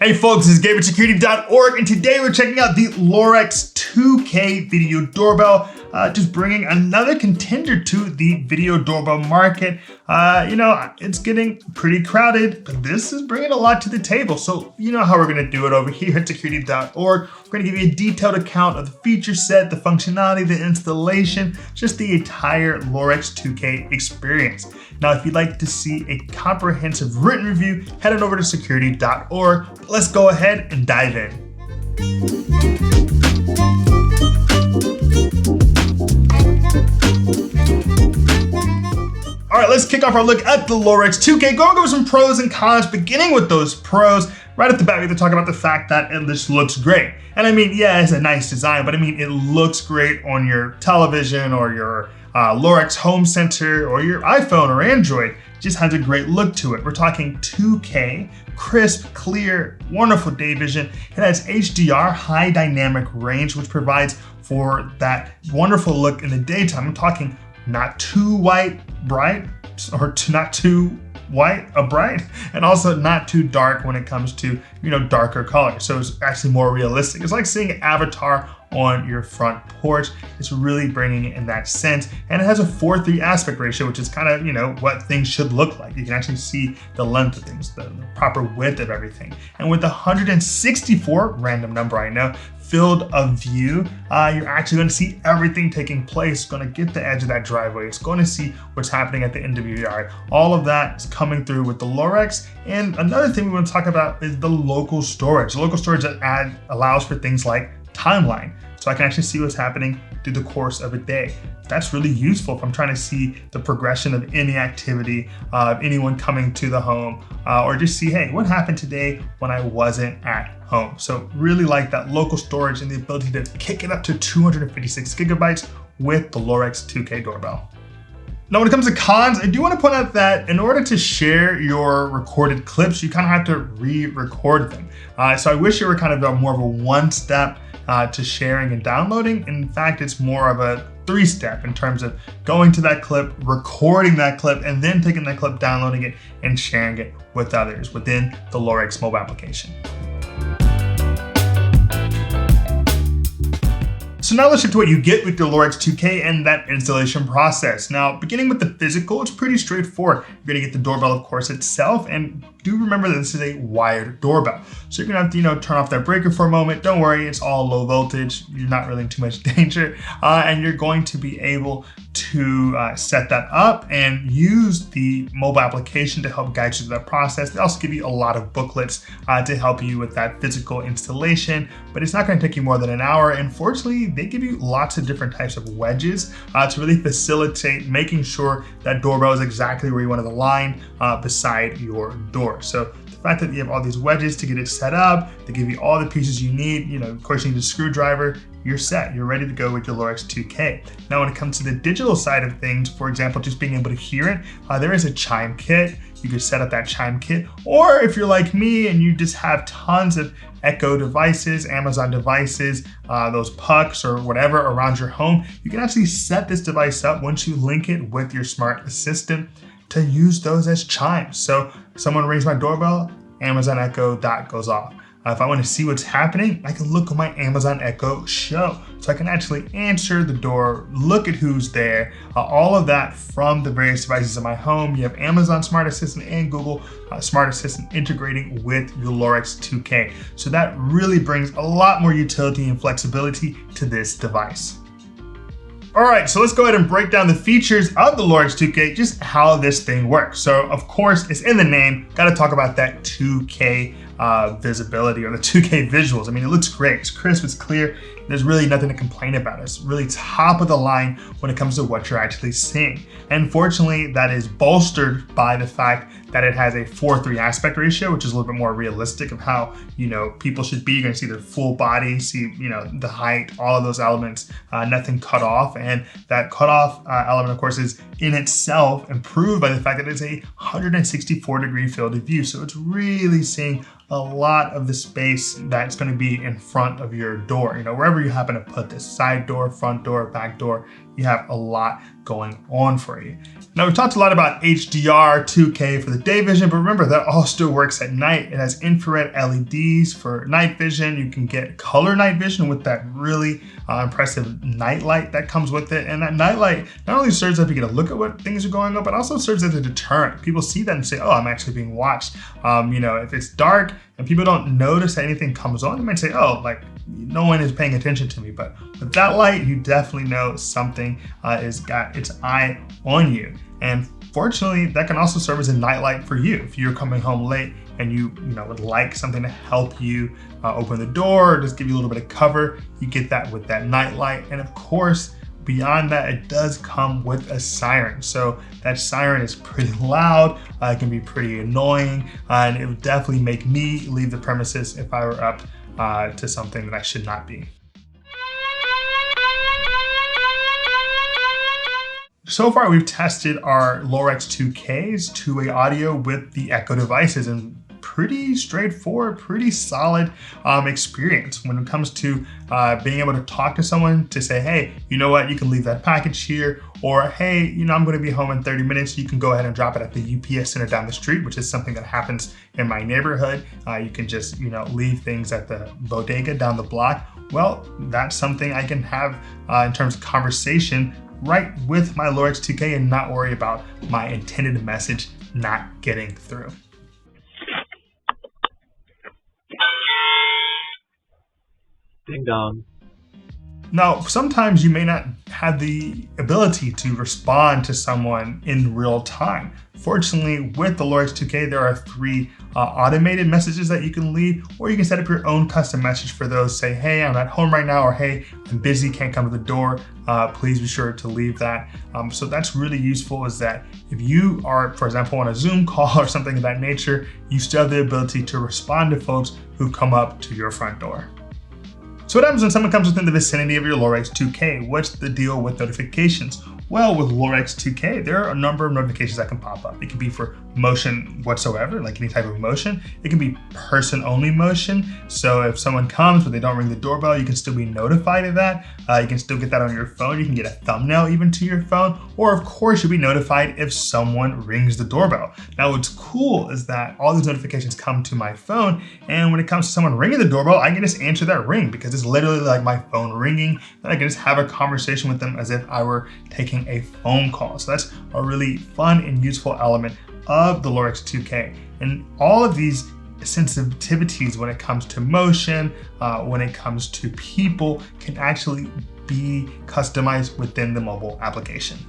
Hey folks, this is Gabe at Security.org, and today we're checking out the Lorex 2K video doorbell, just bringing another contender to the video doorbell market. It's getting pretty crowded, but this is bringing a lot to the table. So you know how we're gonna do it over here at Security.org. We're gonna give you a detailed account of the feature set, the functionality, the installation, just the entire Lorex 2K experience. Now, if you'd like to see a comprehensive written review, head on over to Security.org. Let's go ahead and dive in. All right, let's kick off our look at the Lorex 2K. Going over some pros and cons, beginning with those pros. Right at the bat, we have to talk about the fact that this looks great. And I mean, yeah, it's a nice design, but I mean, it looks great on your television or your Lorex home center or your iPhone or Android. It just has a great look to it. We're talking 2K, crisp, clear, wonderful day vision. It has HDR, high dynamic range, which provides for that wonderful look in the daytime. I'm talking not too white, bright, or not too white, bright, and also not too dark when it comes to, darker colors. So it's actually more realistic. It's like seeing an avatar on your front porch. It's really bringing it in that sense. And it has a 4:3 aspect ratio, which is kind of, what things should look like. You can actually see the length of things, the proper width of everything. And with the 164, random number I know, field of view, you're actually going to see everything taking place. It's going to get the edge of that driveway. It's going to see what's happening at the end of your yard. All of that is coming through with the Lorex. And another thing we want to talk about is the local storage. The local storage that allows for things like timeline. So I can actually see what's happening through the course of a day. That's really useful if I'm trying to see the progression of any activity, of anyone coming to the home, or just see, hey, what happened today when I wasn't at home? So really like that local storage and the ability to kick it up to 256 gigabytes with the Lorex 2K doorbell. Now, when it comes to cons, I do want to point out that in order to share your recorded clips, you kind of have to re-record them. So I wish it were kind of more of a one-step to sharing and downloading. In fact, it's more of a three-step in terms of going to that clip, recording that clip, and then taking that clip, downloading it, and sharing it with others within the Lorex mobile application. So now let's shift to what you get with the Lorex 2K and that installation process. Now, beginning with the physical, it's pretty straightforward. You're gonna get the doorbell, of course, itself, and do remember that this is a wired doorbell. So you're gonna have to, turn off that breaker for a moment. Don't worry, it's all low voltage. You're not really in too much danger. And you're going to be able to set that up and use the mobile application to help guide you through that process. They also give you a lot of booklets to help you with that physical installation, but it's not gonna take you more than an hour. And fortunately, they give you lots of different types of wedges to really facilitate making sure that doorbell is exactly where you want it to line beside your door. So the fact that you have all these wedges to get it set up, they give you all the pieces you need, of course you need a screwdriver, you're set, you're ready to go with your Lorex 2K. Now when it comes to the digital side of things, for example, just being able to hear it, there is a chime kit. You can set up that chime kit, or if you're like me and you just have tons of Echo devices, Amazon devices, those pucks or whatever around your home, you can actually set this device up once you link it with your smart assistant to use those as chimes. So if someone rings my doorbell, Amazon Echo dot goes off. If I want to see what's happening, I can look on my Amazon Echo show. So I can actually answer the door, look at who's there, all of that from the various devices in my home. You have Amazon Smart Assistant and Google Smart Assistant integrating with your Lorex 2K. So that really brings a lot more utility and flexibility to this device. All right, so let's go ahead and break down the features of the Lorex 2K, just how this thing works. So of course, it's in the name, gotta talk about that 2K visibility or the 2K visuals. I mean, it looks great, it's crisp, it's clear. There's really nothing to complain about. It's really top of the line when it comes to what you're actually seeing. And fortunately, that is bolstered by the fact that it has a 4:3 aspect ratio, which is a little bit more realistic of how, people should be. You're gonna see their full body, see, the height, all of those elements, nothing cut off. And that cutoff element, of course, is in itself improved by the fact that it's a 164-degree field of view. So it's really seeing a lot of the space that's going to be in front of your door. Wherever wherever you happen to put this, side door, front door, back door, you have a lot going on for you. Now, we've talked a lot about HDR, 2K for the day vision, but remember that all still works at night. It has infrared LEDs for night vision. You can get color night vision with that really impressive night light that comes with it. And that night light not only serves up you get a look at what things are going on, but also serves as a deterrent. People see that and say, oh, I'm actually being watched. If it's dark and people don't notice that anything comes on, they might say, oh, like no one is paying attention to me. But with that light, you definitely know something has got its eye on you. And fortunately, that can also serve as a nightlight for you. If you're coming home late and you would like something to help you open the door or just give you a little bit of cover, you get that with that nightlight. And of course, beyond that, it does come with a siren. So that siren is pretty loud, it can be pretty annoying, and it would definitely make me leave the premises if I were up to something that I should not be. So far, we've tested our Lorex 2K's two-way audio with the Echo devices, and pretty straightforward, pretty solid experience when it comes to being able to talk to someone to say, hey, you know what, you can leave that package here, or hey, I'm going to be home in 30 minutes. You can go ahead and drop it at the UPS center down the street, which is something that happens in my neighborhood. You can just, leave things at the bodega down the block. Well, that's something I can have in terms of conversation right with my Lorex 2K and not worry about my intended message not getting through. Ding dong. Now, sometimes you may not have the ability to respond to someone in real time. Fortunately, with the Lorex 2K, there are 3 automated messages that you can leave, or you can set up your own custom message for those. Say, hey, I'm at home right now, or hey, I'm busy, can't come to the door. Please be sure to leave that. So that's really useful, is that if you are, for example, on a Zoom call or something of that nature, you still have the ability to respond to folks who come up to your front door. So what happens when someone comes within the vicinity of your Lorex 2K? What's the deal with notifications? Well, with Lorex 2K, there are a number of notifications that can pop up. It can be for motion whatsoever, like any type of motion. It can be person-only motion. So if someone comes but they don't ring the doorbell, you can still be notified of that. You can still get that on your phone. You can get a thumbnail even to your phone. Or of course, you'll be notified if someone rings the doorbell. Now, what's cool is that all these notifications come to my phone. And when it comes to someone ringing the doorbell, I can just answer that ring because it's literally like my phone ringing. And I can just have a conversation with them as if I were taking a phone call. So that's a really fun and useful element of the Lorex 2K. And all of these sensitivities when it comes to motion, when it comes to people, can actually be customized within the mobile application.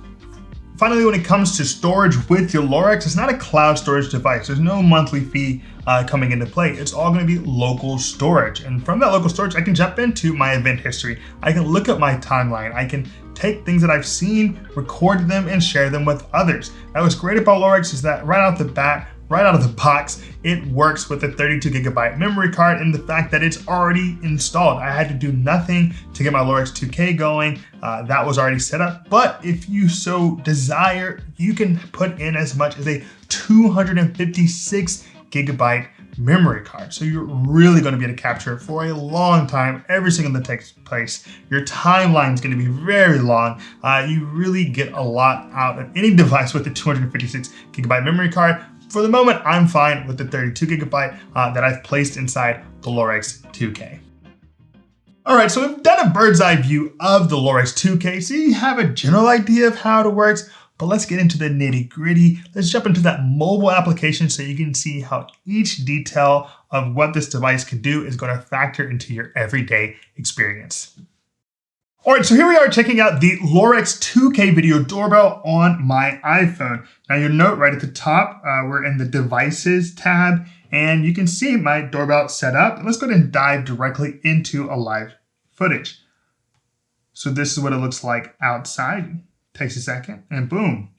Finally, when it comes to storage with your Lorex, it's not a cloud storage device. There's no monthly fee coming into play. It's all going to be local storage. And from that local storage, I can jump into my event history. I can look at my timeline. I can take things that I've seen, record them, and share them with others. Now, what's great about Lorex is that right out the bat, right out of the box, it works with a 32 gigabyte memory card, and the fact that it's already installed. I had to do nothing to get my Lorex 2K going. That was already set up. But if you so desire, you can put in as much as a 256 gigabyte memory card. So you're really going to be able to capture it for a long time, every single that takes place. Your timeline is going to be very long. You really get a lot out of any device with a 256 gigabyte memory card. For the moment, I'm fine with the 32 gigabyte that I've placed inside the Lorex 2K. All right, so we've done a bird's eye view of the Lorex 2K, so you have a general idea of how it works, but let's get into the nitty gritty. Let's jump into that mobile application so you can see how each detail of what this device can do is going to factor into your everyday experience. All right, so here we are checking out the Lorex 2K video doorbell on my iPhone. Now you'll note right at the top, we're in the devices tab, and you can see my doorbell set up. Let's go ahead and dive directly into a live footage. So this is what it looks like outside. Takes a second, and boom,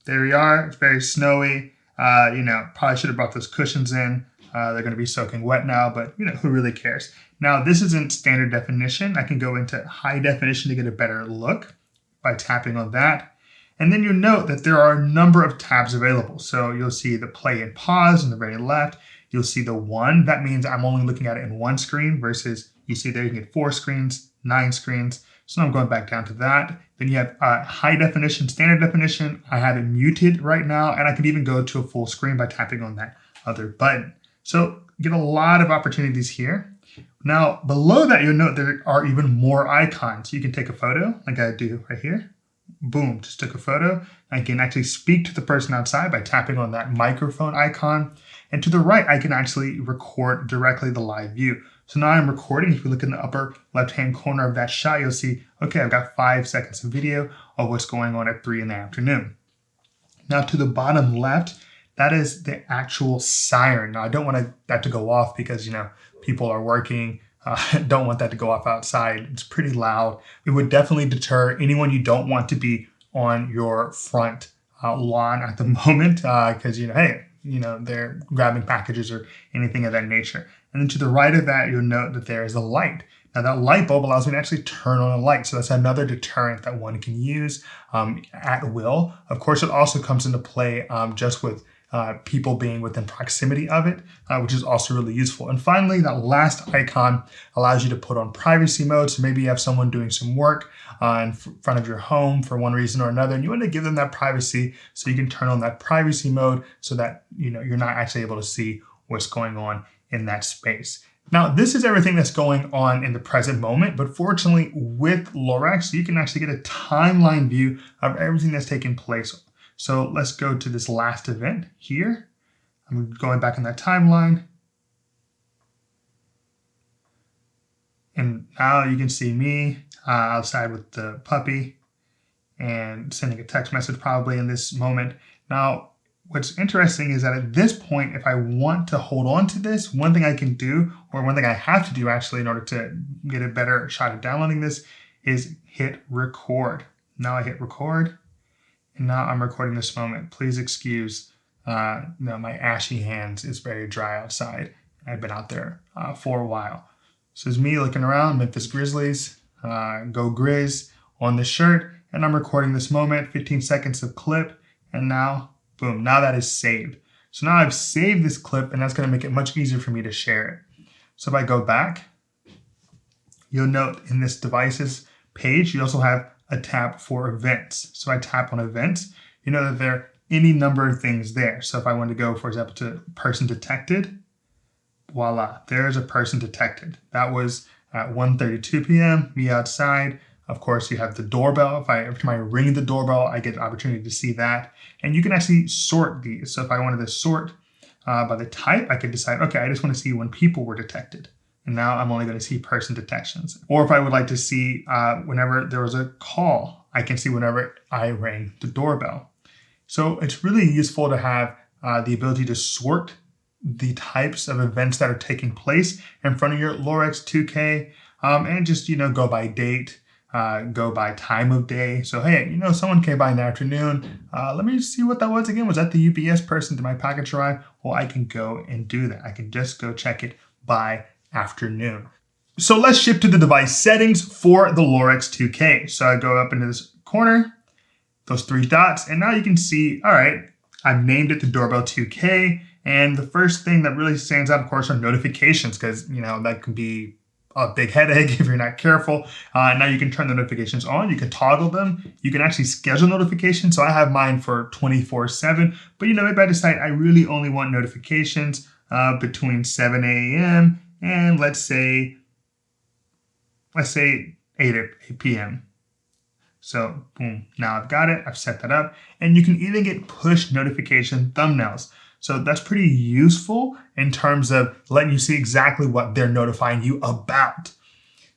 there we are. It's very snowy. Probably should have brought those cushions in. They're going to be soaking wet now, but who really cares? Now, this isn't standard definition. I can go into high definition to get a better look by tapping on that. And then you'll note that there are a number of tabs available. So you'll see the play and pause on the very left. You'll see the one. That means I'm only looking at it in one screen versus you see there you can get 4 screens, 9 screens. So now I'm going back down to that. Then you have high definition, standard definition. I have it muted right now, and I could even go to a full screen by tapping on that other button. So you get a lot of opportunities here. Now, below that, you'll note there are even more icons. You can take a photo, like I do right here. Boom, just took a photo. I can actually speak to the person outside by tapping on that microphone icon. And to the right, I can actually record directly the live view. So now I'm recording. If you look in the upper left-hand corner of that shot, you'll see, okay, I've got 5 seconds of video of what's going on at 3 in the afternoon. Now to the bottom left, that is the actual siren. Now I don't want that to go off because, people are working. Don't want that to go off outside. It's pretty loud. It would definitely deter anyone you don't want to be on your front lawn at the moment because, hey, they're grabbing packages or anything of that nature. And then to the right of that, you'll note that there is a light. Now that light bulb allows me to actually turn on a light. So that's another deterrent that one can use at will. Of course, it also comes into play just with people being within proximity of it, which is also really useful. And finally, that last icon allows you to put on privacy mode. So maybe you have someone doing some work in front of your home for one reason or another, and you want to give them that privacy, so you can turn on that privacy mode so that you're not actually able to see what's going on in that space. Now, this is everything that's going on in the present moment, but fortunately with Lorex, you can actually get a timeline view of everything that's taking place. So let's go to this last event here. I'm going back in that timeline. And now you can see me outside with the puppy and sending a text message probably in this moment. Now, what's interesting is that at this point, if I want to hold on to this, one thing I can do, or one thing I have to do actually in order to get a better shot at downloading this, is hit record. Now I hit record. And now I'm recording this moment. Please excuse my ashy hands. It's very dry outside. I've been out there for a while. So it's me looking around, Memphis Grizzlies, go Grizz on the shirt. And I'm recording this moment, 15 seconds of clip. And now, boom, now that is saved. So now I've saved this clip, and that's going to make it much easier for me to share it. So if I go back, you'll note in this devices page, you also have a tab for events. So I tap on events, you know that there are any number of things there. So if I want to go, for example, to person detected, voila, there's a person detected. That was at 1:32 p.m., me outside. Of course, you have the doorbell. Every time I ring the doorbell, I get an opportunity to see that. And you can actually sort these. So if I wanted to sort by the type, I could decide, okay, I just want to see when people were detected. And now I'm only going to see person detections. Or if I would like to see whenever there was a call, I can see whenever I rang the doorbell. So it's really useful to have the ability to sort the types of events that are taking place in front of your Lorex 2K and just, go by date, go by time of day. So, hey, someone came by in the afternoon. Let me see what that was again. Was that the UPS person? Did my package arrive? Well, I can go and do that. I can just go check it by afternoon. So let's shift to the device settings for the Lorex 2K. So I go up into this corner, those 3 dots, and now you can see, all right, I've named it the Doorbell 2K. And the first thing that really stands out, of course, are notifications, because, that can be a big headache if you're not careful. Now you can turn the notifications on. You can toggle them. You can actually schedule notifications. So I have mine for 24/7. But, maybe I decide I really only want notifications between 7 a.m. and let's say 8 p.m. So boom, now I've got it. I've set that up. And you can even get push notification thumbnails. So that's pretty useful in terms of letting you see exactly what they're notifying you about.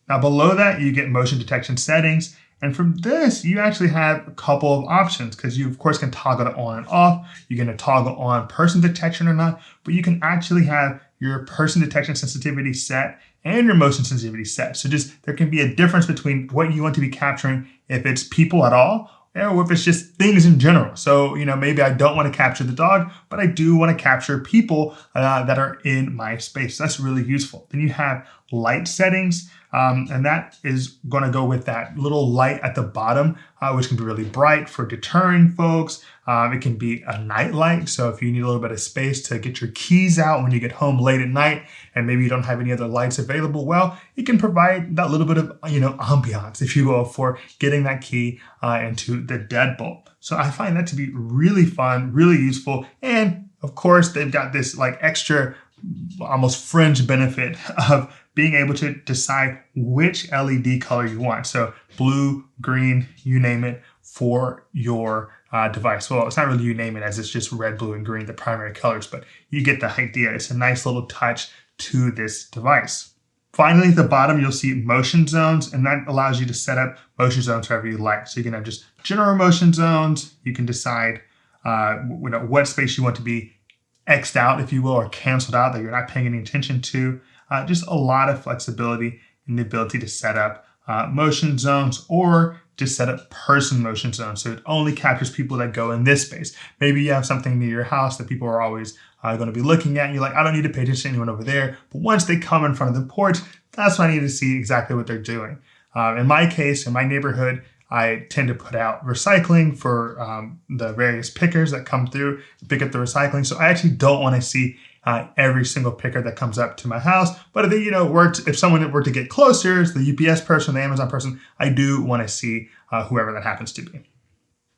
Now below that, you get motion detection settings. And from this, you actually have a couple of options because you, of course, can toggle it on and off. You can toggle on person detection or not, but you can actually have your person detection sensitivity set and your motion sensitivity set. So there can be a difference between what you want to be capturing if it's people at all or if it's just things in general. So, maybe I don't want to capture the dog, but I do want to capture people that are in my space. So that's really useful. Then you have light settings. And that is going to go with that little light at the bottom, which can be really bright for deterring folks. It can be a night light. So if you need a little bit of space to get your keys out when you get home late at night and maybe you don't have any other lights available, well, it can provide that little bit of, ambiance, if you will, for getting that key into the deadbolt. So I find that to be really fun, really useful. And of course, they've got this like extra almost fringe benefit of being able to decide which LED color you want. So blue, green, you name it, for your device. Well, it's not really you name it, as it's just red, blue, and green, the primary colors, but you get the idea. It's a nice little touch to this device. Finally, at the bottom, you'll see motion zones, and that allows you to set up motion zones however you like. So you can have just general motion zones. You can decide what space you want to be X'd out, if you will, or canceled out that you're not paying any attention to. Just a lot of flexibility in the ability to set up motion zones, or just set up person motion zones. So it only captures people that go in this space. Maybe you have something near your house that people are always going to be looking at. And you're like, I don't need to pay attention to anyone over there. But once they come in front of the porch, that's when I need to see exactly what they're doing. In my case, in my neighborhood, I tend to put out recycling for the various pickers that come through to pick up the recycling. So I actually don't want to see every single picker that comes up to my house. But if they, if someone were to get closer, the UPS person, the Amazon person, I do want to see whoever that happens to be.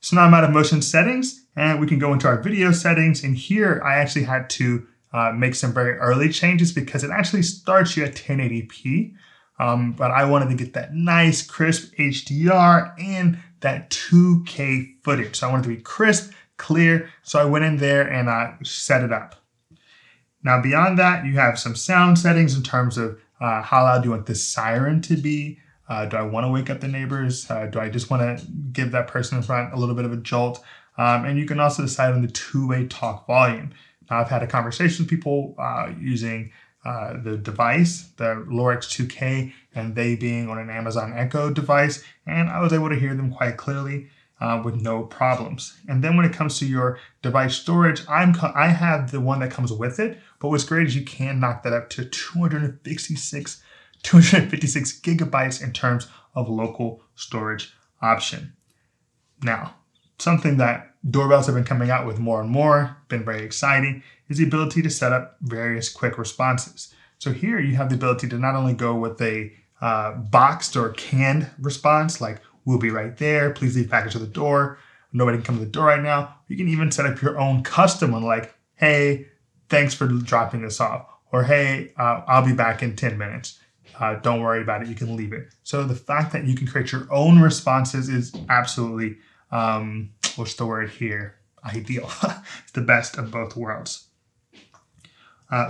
So now I'm out of motion settings, and we can go into our video settings. And here I actually had to make some very early changes because it actually starts you at 1080p. But I wanted to get that nice crisp HDR and that 2K footage. So I wanted to be crisp, clear. So I went in there and I set it up. Now beyond that, you have some sound settings in terms of how loud do you want the siren to be? Do I want to wake up the neighbors? Do I just want to give that person in front a little bit of a jolt? And you can also decide on the two-way talk volume. Now I've had a conversation with people using the device, the Lorex 2K, and they being on an Amazon Echo device, and I was able to hear them quite clearly with no problems. And then when it comes to your device storage, I have the one that comes with it, but what's great is you can knock that up to 256 gigabytes in terms of local storage option. Now, something that doorbells have been coming out with more and more, been very exciting, is the ability to set up various quick responses. So here you have the ability to not only go with a boxed or canned response, like we'll be right there, please leave package at the door, nobody can come to the door right now. You can even set up your own custom one, like, hey, thanks for dropping this off, or hey, I'll be back in 10 minutes. Don't worry about it, you can leave it. So the fact that you can create your own responses is absolutely, what's the word here? Ideal. It's the best of both worlds.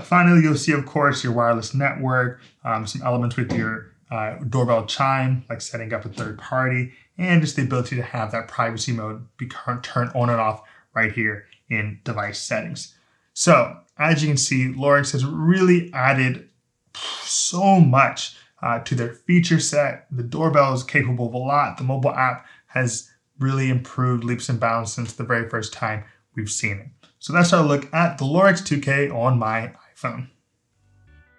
Finally, you'll see, of course, your wireless network, some elements with your doorbell chime, like setting up a third party, and just the ability to have that privacy mode be turned on and off right here in device settings. So as you can see, Lorex has really added so much to their feature set. The doorbell is capable of a lot. The mobile app has really improved leaps and bounds since the very first time we've seen it. So that's our look at the Lorex 2K on my iPhone.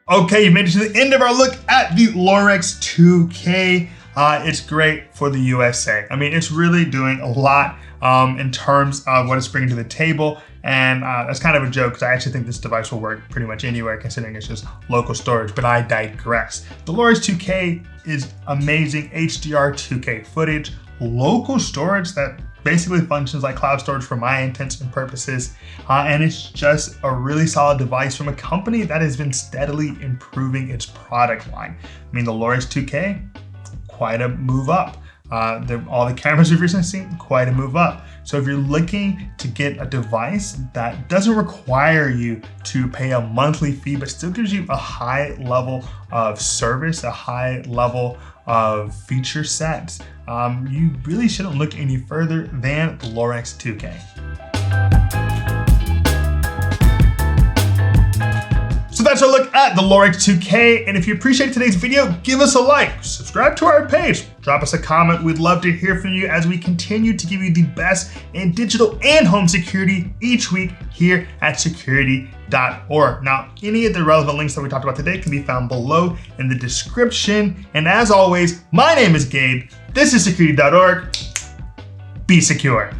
Okay, you've made it to the end of our look at the Lorex 2K. It's great for the USA. I mean, it's really doing a lot in terms of what it's bringing to the table. And that's kind of a joke because I actually think this device will work pretty much anywhere considering it's just local storage, but I digress. The Lorex 2K is amazing HDR 2K footage, local storage that basically functions like cloud storage for my intents and purposes. And it's just a really solid device from a company that has been steadily improving its product line. I mean, the Lorex 2K, quite a move up. All the cameras we've recently seen, quite a move up. So if you're looking to get a device that doesn't require you to pay a monthly fee, but still gives you a high level of service, a high level of feature sets, you really shouldn't look any further than the Lorex 2K. So that's our look at the Lorex 2K. And if you appreciate today's video, give us a like, subscribe to our page, Drop us a comment. We'd love to hear from you as we continue to give you the best in digital and home security each week here at Security.org. Now, any of the relevant links that we talked about today can be found below in the description. And as always, my name is Gabe. This is Security.org. Be secure.